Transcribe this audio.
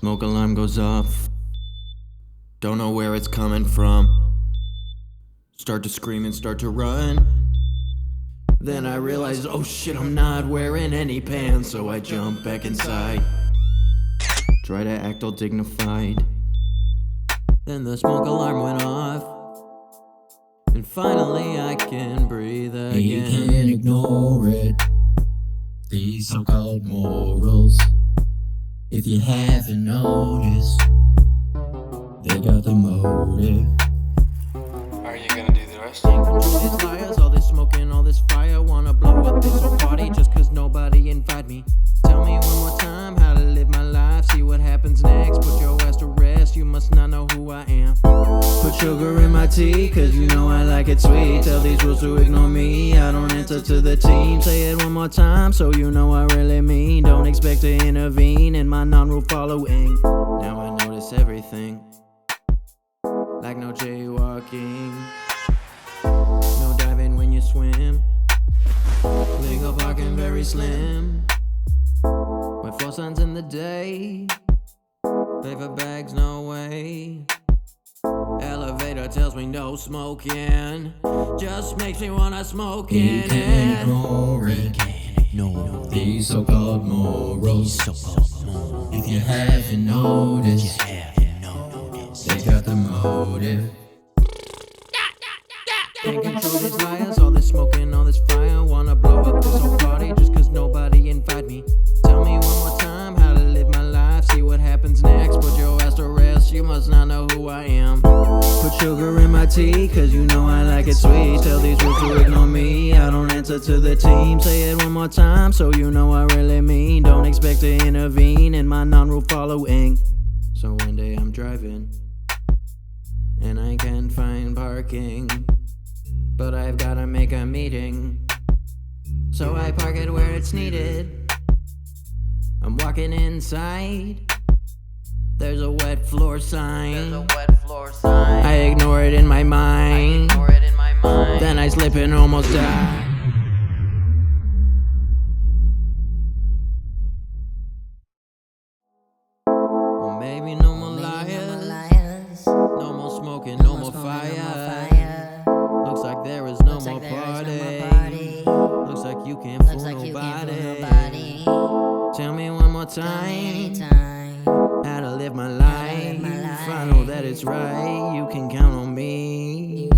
Smoke alarm goes off. Don't know where it's coming from. Start to scream and start to run. Then I realize, oh shit, I'm not wearing any pants. So I jump back inside. Try to act all dignified. Then the smoke alarm went off. And finally I can breathe again. You can't ignore it, these so-called morals. If you haven't noticed, they got the motive. Are you gonna do the rest? Can't control these liars, all this smoking, all this fire. Wanna blow up this whole party just cause nobody invite me. Tell me one more time how to live my life. See what happens next, put your ass to rest. You must not know who I am. Put sugar in my tea, cause you know I like it sweet. Tell these rules to ignore me, I don't enter to the team. Say it one more time, so you know I really mean. Don't expect to intervene in my non-rule following. Now I notice everything, like no jaywalking, no diving when you swim, legal parking very slim. With 4 suns in the day, paper bags no way. Elevator tells me no smoking, just makes me wanna smoke You in can't it. ignore it, these so-called morals. If you haven't noticed, they got the motive. Can't control these liars, all this smoking, all this fire. Wanna blow up this whole party just cause nobody invite me. Tell me one more time how to live my life. See what happens next, put your ass to rest. You must not know who I am. Put sugar in my tea, cause you know I like it sweet. Tell these rules to ignore me, I don't answer to the team. Say it one more time, so you know I really mean. Don't expect to intervene in my non-rule following. So one day I'm driving, and I can't find parking, but I've gotta make a meeting, so I park it where it's needed. I'm walking inside, there's a wet floor sign. I ignore it in my mind, then I slip and almost die. Well, maybe no more liars, no more smoking, no more fire. Looks like there is no more party. Looks like you can't fool nobody. Tell me one more time how to live my life. I know that it's right. You can count on me.